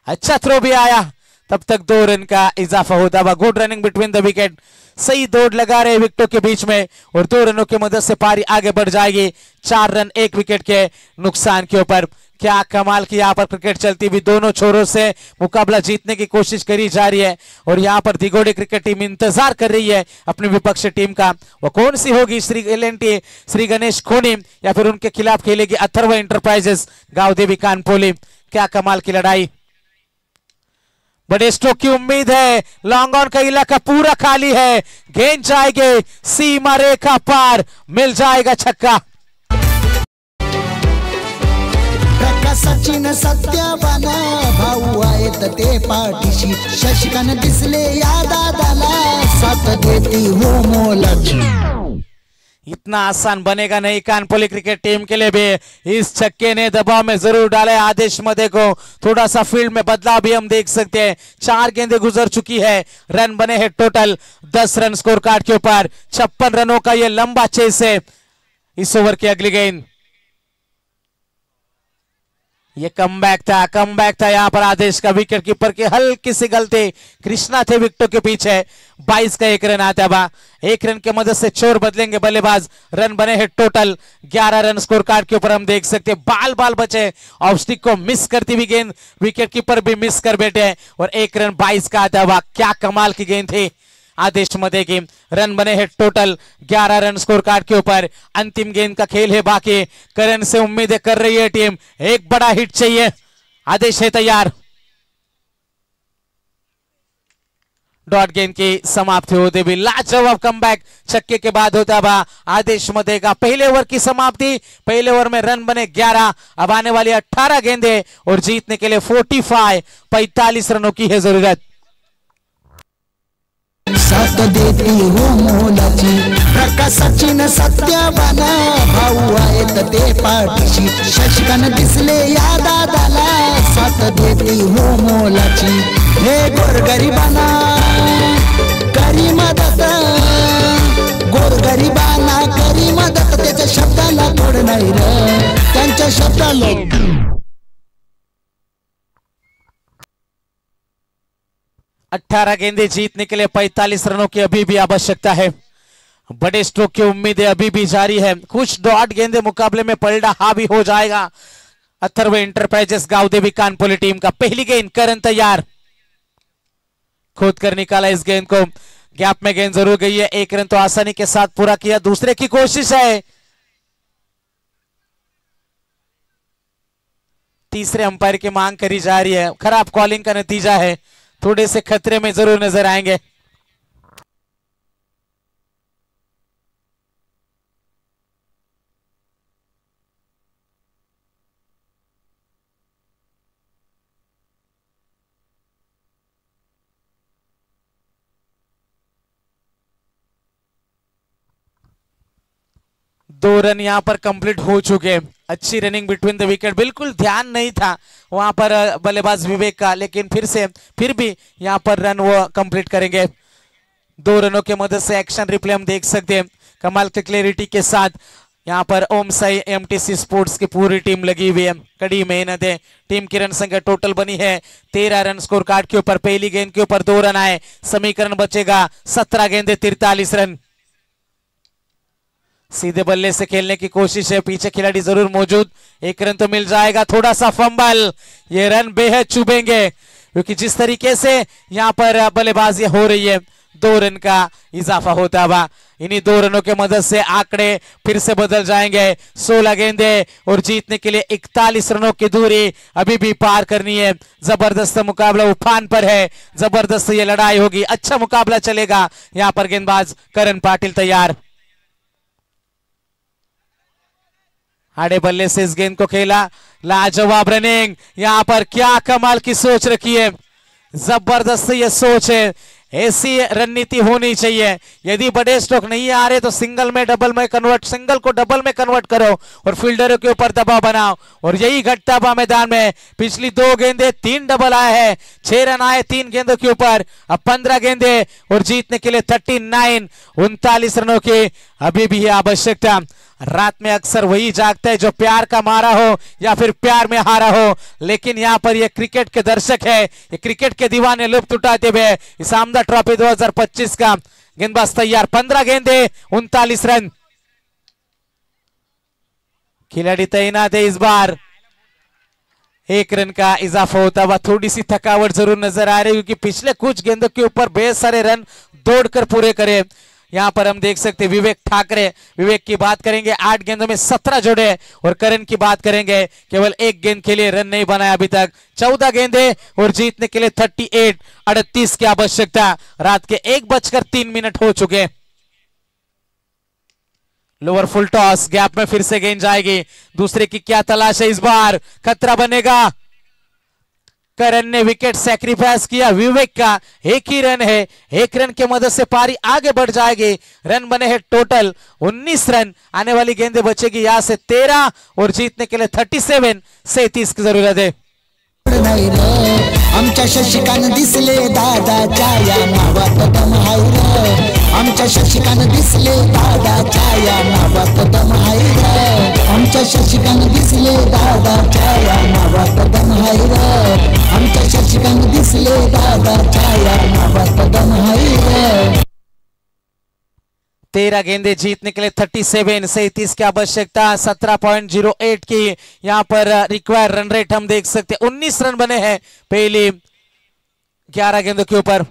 अच्छा थ्रो भी आया, तब तक 2 रन का इजाफा होता हुआ। Good running between the wicket, सही दौड़ लगा रहे विकेटों के बीच में और 2 रनों की मदद से पारी आगे बढ़ जाएगी। 4 रन 1 विकेट के नुकसान के ऊपर। क्या कमाल की यहाँ पर क्रिकेट चलती हुई, दोनों छोरों से मुकाबला जीतने की कोशिश करी जा रही है और यहाँ पर दिगोड़ी क्रिकेट टीम इंतजार कर रही है अपनी विपक्षी टीम का। वो कौन सी होगी, श्री गणेश खोनी या फिर उनके खिलाफ खेलेगी अथर्व एंटरप्राइजेस गांव देवी कानपोली। क्या कमाल की लड़ाई, बड़े स्ट्रोक की उम्मीद है। लॉन्ग ऑन का इलाका पूरा खाली है, गेंद जाएगी सीमा रेखा पार, मिल जाएगा छक्का। सचिन सत्यवान भाऊ आहेत ते पाठीशी, शशिकांत दिसले या दादाला, साथ देती हो मोलाची। इतना आसान बनेगा नहीं कानपोली क्रिकेट टीम के लिए भी। इस छक्के ने दबाव में जरूर डाला आदेश मदे को। थोड़ा सा फील्ड में बदलाव भी हम देख सकते हैं। 4 गेंदें गुजर चुकी है, रन बने हैं टोटल 10 रन स्कोर कार्ड के ऊपर। 56 रनों का ये लंबा चेस है। इस ओवर की अगली गेंद, ये कमबैक था यहाँ पर आदेश का। विकेट कीपर की हल्की सी गलती, कृष्णा थे विकेटों के पीछे। 22 का 1 रन आता बा। 1 रन की मदद से चोर बदलेंगे बल्लेबाज। रन बने हैं टोटल 11 रन स्कोर कार्ड के ऊपर हम देख सकते हैं। बाल बचे, ऑफ स्टिक को मिस करती हुई गेंद विकेट कीपर भी मिस कर बैठे और 1 रन 22 का आता हुआ। क्या कमाल की गेंद थी आदेश मदे की। रन बने हैं टोटल 11 रन स्कोर कार्ड के ऊपर। अंतिम गेंद का खेल है बाकी। करण से उम्मीदें कर रही है टीम, एक बड़ा हिट चाहिए। आदेश है तैयार। डॉट गेंद की समाप्ति होते भी लाजवाब कमबैक छक्के के बाद होता हुआ आदेश मदे का। पहले ओवर की समाप्ति, पहले ओवर में रन बने 11। अब आने वाली 18 गेंदें और जीतने के लिए 45 रनों की है जरूरत। साथ देती हो मोलाची, प्रकाश सचिन सत्यवान भाऊ आहेत ते पाठीशी, शशिकांत दिसले या दादाला, साथ देती हो मोलाची। हे गोरगरिबांना करी मदत, गोरगरिबांना करी मदत, त्याच्या शब्दाला तोड नाही रे, त्यांच्या शब्दाला। 18 गेंदें जीतने के लिए 45 रनों की अभी भी आवश्यकता है। बड़े स्ट्रोक की उम्मीदें अभी भी जारी है। कुछ डॉट गेंदे मुकाबले में पलटा हावी हो जाएगा अथर्व एंटरप्राइजेस गांव देवी कानपोली टीम का। पहली गेंद करण तैयार, खोद कर निकाला इस गेंद को। गैप में गेंद जरूर गई है, 1 रन तो आसानी के साथ पूरा किया। दूसरे की कोशिश है, तीसरे अंपायर की मांग करी जा रही है। खराब कॉलिंग का नतीजा है, थोड़े से खतरे में जरूर नजर आएंगे। दो रन यहां पर कंप्लीट हो चुके। अच्छी रनिंग बिटवीन द विकेट, बिल्कुल ध्यान नहीं था वहां पर बल्लेबाज विवेक का, लेकिन फिर भी यहां पर रन वो कंप्लीट करेंगे। 2 रनों के मदद से एक्शन रिप्ले हम देख सकते हैं कमाल के क्लैरिटी के साथ। यहाँ पर ओम साई एमटीसी स्पोर्ट्स की पूरी टीम लगी हुई है, कड़ी मेहनत है। टीम की रन संख्या टोटल बनी है 13 रन। स्कोर कार्ड के ऊपर पहली गेंद के ऊपर 2 रन आए, समीकरण बचेगा 17 गेंदे 43 रन। सीधे बल्ले से खेलने की कोशिश है, पीछे खिलाड़ी जरूर मौजूद, 1 रन तो मिल जाएगा। थोड़ा सा फंबल, ये रन बेहद चुभेंगे क्योंकि जिस तरीके से यहाँ पर बल्लेबाजी हो रही है 2 रन का इजाफा होता हुआ। इन्हीं 2 रनों के मदद से आंकड़े फिर से बदल जाएंगे। 16 गेंदे और जीतने के लिए 41 रनों की दूरी अभी भी पार करनी है। जबरदस्त मुकाबला उफान पर है, जबरदस्त ये लड़ाई होगी, अच्छा मुकाबला चलेगा। यहाँ पर गेंदबाज करण पाटिल तैयार, आड़े बल्ले से इस गेंद को खेला, लाजवाब रनिंग। यहाँ पर क्या कमाल की सोच रखी है, जबरदस्त ये सोच है। ऐसी रणनीति होनी चाहिए, यदि बड़े स्ट्रोक नहीं आ रहे तो सिंगल में डबल में कन्वर्ट, सिंगल को डबल में कन्वर्ट करो और फील्डरों के ऊपर दबाव बनाओ। और यही घटता हुआ मैदान में पिछली 2 गेंदे 3 डबल आए हैं, 6 रन आए 3 गेंदों के ऊपर। अब 15 गेंदे और जीतने के लिए 39 रनों की अभी भी है आवश्यकता। रात में अक्सर वही जागता है जो प्यार का मारा हो या फिर प्यार में हारा हो, लेकिन यहाँ पर ये क्रिकेट के दर्शक है, ये क्रिकेट के दीवाने लुत्फ उठाते हुए इस आमदा ट्रॉफी 2025 का। गेंदबाज तैयार, 15 गेंदे 39 रन। खिलाड़ी तैनात है इस बार, 1 रन का इजाफा होता हुआ। थोड़ी सी थकावट जरूर नजर आ रही है क्योंकि पिछले कुछ गेंदों के ऊपर बेहद सारे रन दौड़कर पूरे करे। यहाँ पर हम देख सकते हैं विवेक ठाकरे, विवेक की बात करेंगे 8 गेंदों में 17 जोड़े, और करण की बात करेंगे केवल 1 गेंद के लिए रन नहीं बनाया अभी तक। 14 गेंदे और जीतने के लिए 38 की आवश्यकता। रात के 1:03 हो चुके। लोअर फुल टॉस, गैप में फिर से गेंद जाएगी, दूसरे की क्या तलाश है इस बार, खतरा बनेगा। करण ने विकेट सैक्रिफाइस किया, विवेक का 1 ही रन है, 1 रन के मदद से पारी आगे बढ़ जाएगी। रन बने हैं टोटल 19 रन, आने वाली गेंदें बचेगी यहां से 13 और जीतने के लिए 37 की जरूरत है। आमच्या शशिकान दिसले दादाच्या या नावात दम हाय रे, आमच्या शशिकान दिसले दादाच्या या नावात दम हाय रे, आमच्या शशिकान दिसले दादाच्या या नावात दम हाय रे, आमच्या शशिकान दिसले दादाच्या या नावात दम हाय रे। 13 गेंदे जीतने के लिए 37 की आवश्यकता। 17.08 की यहाँ पर रिक्वायर रन रेट हम देख सकते हैं। 19 रन बने हैं पहली 11 गेंदों के ऊपर।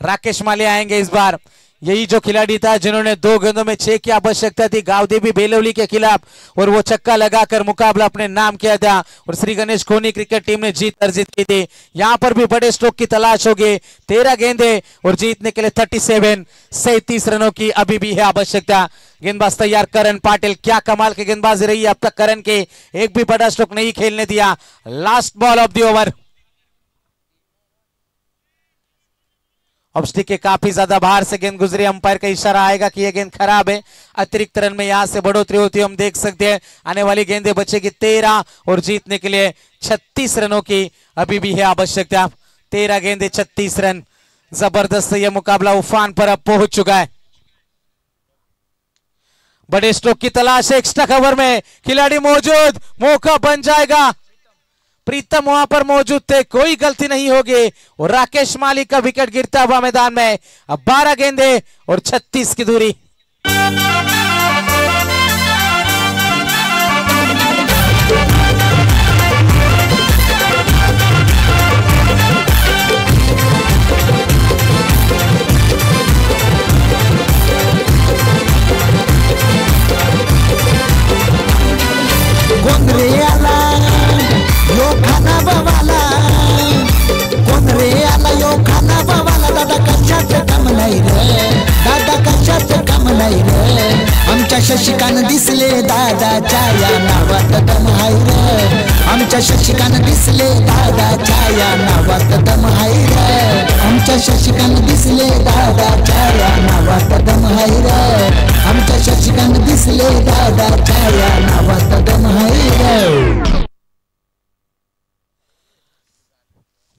राकेश माली आएंगे इस बार, यही जो खिलाड़ी था जिन्होंने 2 गेंदों में 6 की आवश्यकता थी गावदेवी बेलवली के खिलाफ, और वो छक्का लगाकर मुकाबला अपने नाम किया था और श्री गणेश खोनी क्रिकेट टीम ने जीत अर्जित की थी। यहां पर भी बड़े स्ट्रोक की तलाश होगी। 13 गेंदे और जीतने के लिए 37 रनों की अभी भी है आवश्यकता। गेंदबाज तैयार करण पाटिल, क्या कमाल की गेंदबाजी रही है अब तक करण के, एक भी बड़ा स्ट्रोक नहीं खेलने दिया। Last ball of the over, ऑब्स्टिक के काफी ज्यादा बाहर से गेंद गुजरी, अंपायर का इशारा आएगा कि यह गेंद खराब है। अतिरिक्त रन में यहां से बढ़ोतरी होती है हम देख सकते हैं। आने वाली गेंदें बचेगी 13 और जीतने के लिए 36 रनों की अभी भी है आवश्यकता। 13 गेंदें 36 रन, जबरदस्त यह मुकाबला उफान पर अब पहुंच चुका है। बड़े स्ट्रोक की तलाश है, एक्स्ट्रा कवर में खिलाड़ी मौजूद, मौका बन जाएगा। प्रीतम वहां पर मौजूद थे, कोई गलती नहीं होगी और राकेश माली का विकेट गिरता हुआ मैदान में। अब 12 गेंदे और 36 की दूरी। कोण रे आला यो खाना बवाला, कोण रे आला यो खाना बवाला, दादा कशाच काम नाही रे, दादा कशाच काम नाही रे, आमच्या शशिकान दिसले दादाच्या या नावात दम हाय रे, आमच्या शशिकान दिसले दादाच्या या नावात दम हाय रे, आमच्या शशिकान दिसले दादाच्या या नावात दम हाय रे, आमच्या शशिकान दिसले दादाच्या या नावात दम हाय रे।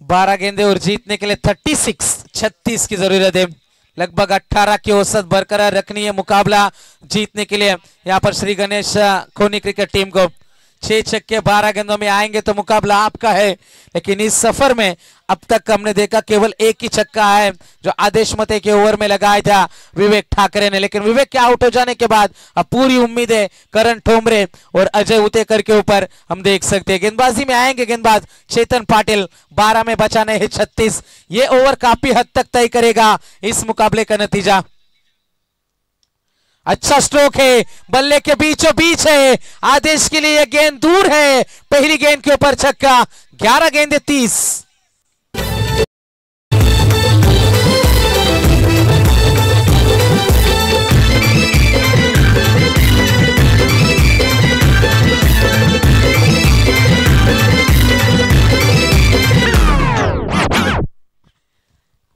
12 गेंदे और जीतने के लिए 36 की जरूरत है। लगभग 18 की औसत बरकरार रखनी है मुकाबला जीतने के लिए यहाँ पर श्री गणेश खोनी क्रिकेट टीम को। 6 छक्के 12 गेंदों में आएंगे तो मुकाबला आपका है, लेकिन इस सफर में अब तक हमने देखा केवल एक ही छक्का है जो आदेश मते के ओवर में लगाया था विवेक ठाकरे ने, लेकिन विवेक के आउट हो जाने के बाद अब पूरी उम्मीद है करण ठोमरे और अजय उतेकर के ऊपर हम देख सकते हैं। गेंदबाजी में आएंगे गेंदबाज चेतन पाटिल, 12 में बचाने हैं 36। ये ओवर काफी हद तक तय करेगा इस मुकाबले का नतीजा। अच्छा स्ट्रोक है, बल्ले के बीचों बीच है, आदेश के लिए यह गेंद दूर है, पहली गेंद के ऊपर छक्का। 11 गेंदे 30।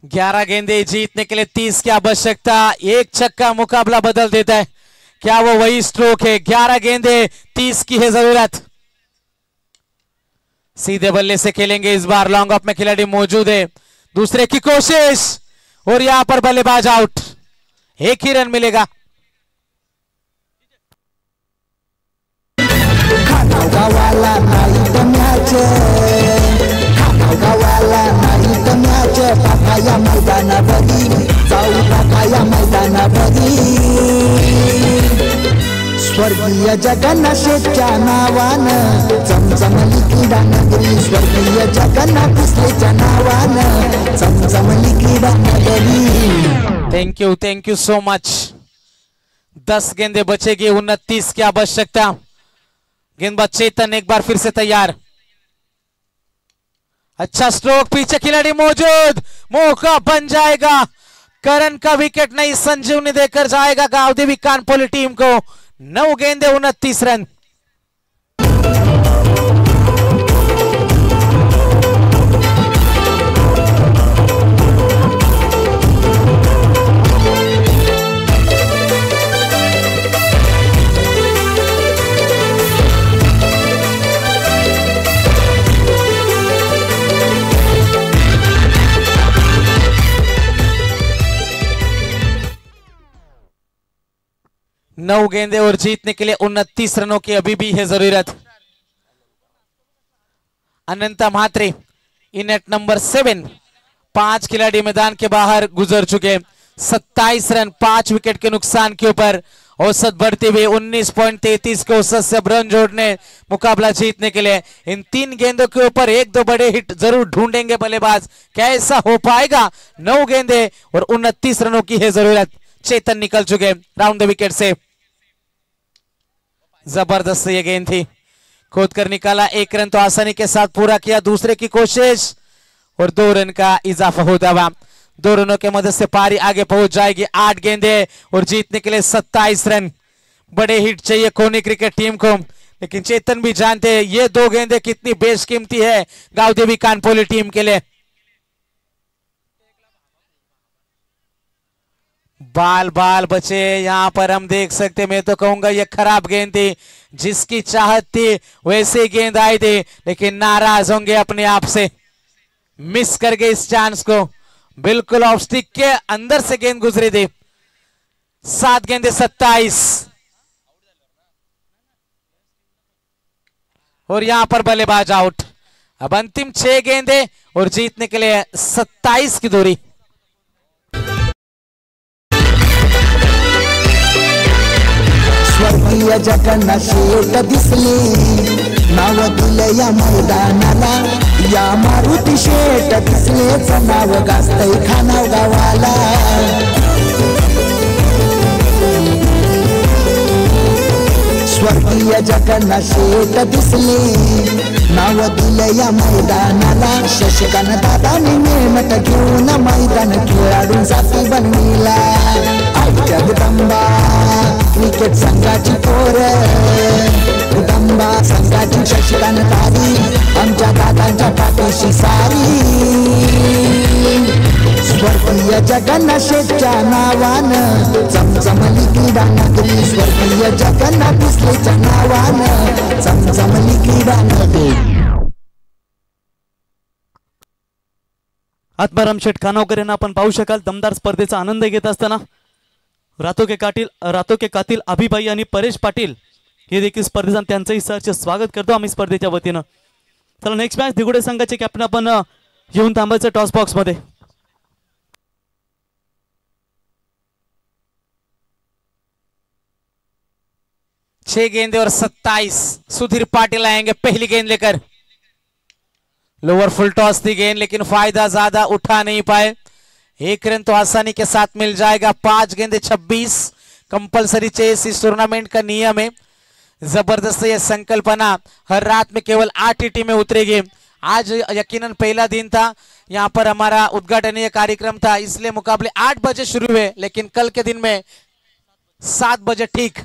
ग्यारह गेंदे जीतने के लिए 30 की आवश्यकता। एक छक्का मुकाबला बदल देता है। क्या वो वही स्ट्रोक है? 11 गेंदे 30 की है जरूरत। सीधे बल्ले से खेलेंगे इस बार। लॉन्ग ऑफ में खिलाड़ी मौजूद है। दूसरे की कोशिश और यहां पर बल्लेबाज आउट। एक ही रन मिलेगा। गावाला नाही दम्याचे, गावाला नाही दम्याचे, टाकाया मैदानावरी, जाऊ टाकाया मैदानावरी। स्वर्गीय जगन्नाथच्या नावानं चमचमली क्रीडा नगरी, स्वर्गीय जगन्नाथ दिसलेच्या नावानं चमचमली क्रीडा नगरी। Thank you so much. 10 गेंदे बचेगी, 29 की आवश्यकता। गेंदबाज चेतन एक बार फिर से तैयार। अच्छा स्ट्रोक, पीछे खिलाड़ी मौजूद, मौका बन जाएगा। करण का विकेट नहीं, संजीवनी देकर जाएगा गांवदेवी कानपोली टीम को। 9 गेंदे 29 रन। नौ गेंदे और जीतने के लिए 29 रनों की अभी भी है जरूरत। अनंता म्हात्रे इन एट नंबर 7। 5 खिलाड़ी मैदान के बाहर गुजर चुके। 27 रन 5 विकेट के नुकसान के ऊपर औसत बढ़ते हुए 19.33 के औसत से रन जोड़ने मुकाबला जीतने के लिए इन 3 गेंदों के ऊपर 1-2 बड़े हिट जरूर ढूंढेंगे बल्लेबाज। क्या ऐसा हो पाएगा? 9 गेंदे और 29 रनों की है जरूरत। चेतन निकल चुके राउंड द विकेट से। जबरदस्त ये गेंद थी, खोद कर निकाला। 1 रन तो आसानी के साथ पूरा किया। दूसरे की कोशिश और 2 रन का इजाफा होता हुआ 2 रनों के मदद से पारी आगे पहुंच जाएगी। 8 गेंदे और जीतने के लिए 27 रन। बड़े हिट चाहिए कोनी क्रिकेट टीम को, लेकिन चेतन भी जानते हैं ये 2 गेंदे कितनी बेशकीमती है गांवदेवी कानपोली टीम के लिए। बाल बाल बचे यहां पर हम देख सकते। मैं तो कहूंगा ये खराब गेंद थी, जिसकी चाहत थी वैसे गेंद आई थी, लेकिन नाराज होंगे अपने आप से। मिस कर गए इस चांस को। बिल्कुल ऑफ स्टिक के अंदर से गेंद गुजरी थी। 7 गेंदे 27 और यहां पर बल्लेबाज आउट। अब अंतिम 6 गेंदे और जीतने के लिए 27 की दूरी। स्वर्गीय जगन्नाथ शेठ दिसले, नाव दिले या मैदानाला, या मारुती शेठ दिसलेच नाव गाजतय खानाव गावाला। स्वर्गीय जगन्नाथ शेठ दिसले, नाव दिले या मैदानाला, शशिकांत दादांनी मेहनत घेऊन मैदान खेळाडूंसाठी बनविला। जगदंबा क्रिकेट संघाची पोर, जगदंबा संघाची शशिकांत तारी, आमच्या दादांच्या पाठीशी सारी। स्वर्गीय जगन्नाथ शेठच्या नावानं चमचमली क्रीडा नगरी, स्वर्गीय जगन्नाथ दिसलेच्या नावानं चमचमली क्रीडा नगरी। आत्माराम शेठ खानावकर यांना आपण पाहू शकाल दमदार स्पर्धेचा आनंद घेत असताना रातो के कातील अभिभाई आणि परेश पाटील हे देखील स्पर्धेचा त्यांचंही सहर्ष स्वागत करतो आम्ही स्पर्धेच्या वतीनं. चला नेक्स्ट मॅच दिगोडे संघाचे कॅप्टन आपण येऊन थांबायचं टॉस बॉक्स मध्ये. छह गेंदे और 27 सुधीर पाटिल आएंगे पहली गेंद लेकर. लोअर फुल टॉस थी गेंद लेकिन फायदा ज्यादा उठा नहीं पाए. एक रन तो आसानी के साथ मिल जाएगा. 5 गेंदे 26 कंपलसरी चेस इस टूर्नामेंट का नियम है. जबरदस्त ये संकल्पना हर रात में केवल 8 ही टीमें उतरेगी. आज यकीनन पहला दिन था, यहाँ पर हमारा उद्घाटनीय कार्यक्रम था, इसलिए मुकाबले 8 बजे शुरू हुए, लेकिन कल के दिन में 7 बजे ठीक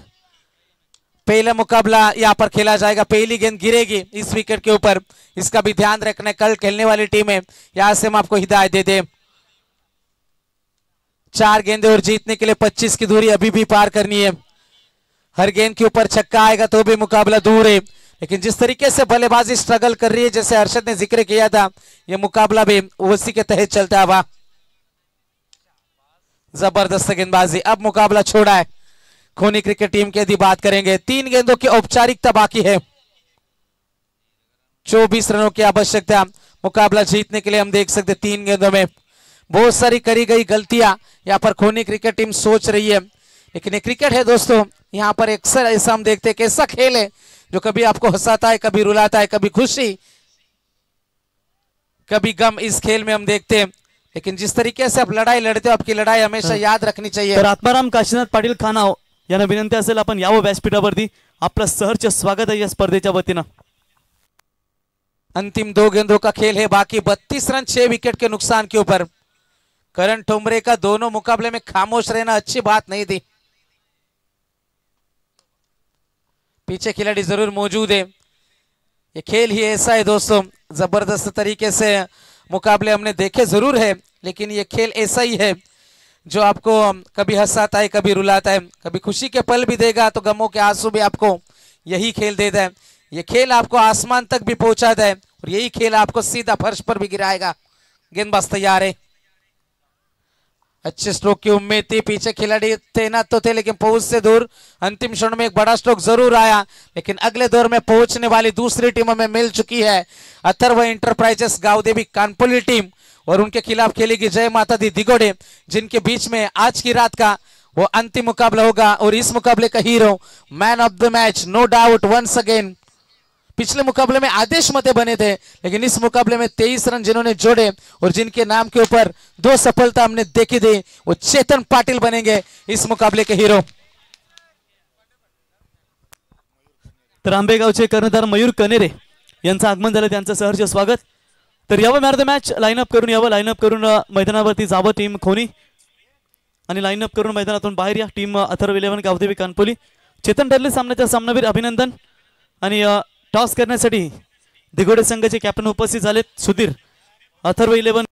पहला मुकाबला यहाँ पर खेला जाएगा. पहली गेंद गिरेगी इस विकेट के ऊपर, इसका भी ध्यान रखना. कल खेलने वाली टीम है, यहां से हम आपको हिदायत दे दें. 4 गेंदे और जीतने के लिए 25 की दूरी अभी भी पार करनी है. हर गेंद के ऊपर छक्का आएगा तो भी मुकाबला दूर है, लेकिन जिस तरीके से बल्लेबाजी स्ट्रगल कर रही है, जैसे हर्षद ने जिक्र किया था, यह मुकाबला भी उसी के तहत चलता है. जबरदस्त गेंदबाजी. अब मुकाबला छोड़ा है खोनी क्रिकेट टीम की यदि बात करेंगे. 3 गेंदों की औपचारिकता बाकी है. 24 रनों की आवश्यकता. मुकाबला जीतने के लिए हम देख सकते 3 गेंदों में बहुत सारी करी गई गलतियां यहाँ पर खोनी क्रिकेट टीम सोच रही है, लेकिन ये क्रिकेट है दोस्तों. यहाँ पर अक्सर ऐसा हम देखते हैं कि ऐसा खेल है जो कभी आपको हंसाता है, कभी रुलाता है, कभी खुशी, कभी गम. इस खेल में हम देखते हैं, लेकिन जिस तरीके से आप लड़ाई लड़ते हो, आपकी लड़ाई हमेशा याद रखनी चाहिए. तर आत्माराम काशीनाथ पाटील खानाव यांना विनंती असेल आपण यावं व्यासपीठावरती. आपलं सहर्ष स्वागत आहे या स्पर्धेच्या वतीनं. अंतिम 2 गेंदों का खेल है बाकी. 32 रन 6 विकेट के नुकसान के ऊपर. करण ठोमरे का दोनों मुकाबले में खामोश रहना अच्छी बात नहीं थी. पीछे खिलाड़ी जरूर मौजूद है. ये खेल ही ऐसा है दोस्तों, जबरदस्त तरीके से मुकाबले हमने देखे जरूर है, लेकिन ये खेल ऐसा ही है जो आपको कभी हंसाता है, कभी रुलाता है, कभी खुशी के पल भी देगा तो गमों के आंसू भी आपको यही खेल देता है. ये खेल आपको आसमान तक भी पहुंचाता है और यही खेल आपको सीधा फर्श पर भी गिराएगा. गेंदबाज तैयार है. अच्छे स्ट्रोक की उम्मीद थी, पीछे खिलाड़ी तैनात तो थे, लेकिन पहुंच से दूर. अंतिम क्षण में एक बड़ा स्ट्रोक जरूर आया, लेकिन अगले दौर में पहुंचने वाली दूसरी टीमों में मिल चुकी है. अथर्व इंटरप्राइजेस गावदेवी कानपुली टीम और उनके खिलाफ खेलेगी जय माता दी दिगोड़े, जिनके बीच में आज की रात का वो अंतिम मुकाबला होगा. और इस मुकाबले का hero, man of the match, no doubt once again. पिछले मुकाबले में आदेश मते बने थे, लेकिन इस मुकाबले में 23 रन जिन्होंने जोड़े और जिनके नाम के ऊपर 2 सफलता हमने देखी थी, वो चेतन पाटिल बनेंगे इस मुकाबले के हीरो. तर आंबेगावचे कर्णधार मयूर कनेरे यांचं आगमन झालं, त्यांचं सहर्ष स्वागत. तर यावं man of the match. Line-up करून यावं, लाईनअप करून मैदानावरती जावं टीम खोनी, आणि लाईनअप करून मैदानातून बाहेर या टीम अथर्व 11 गावदेवी कानपुली. चेतन ठरले सामन्याच्या सामनावीर, अभिनंदन. आणि टॉस करण्यासाठी दिगोडे संघाचे कॅप्टन उपस्थित झालेत सुधीर. अथर्व 11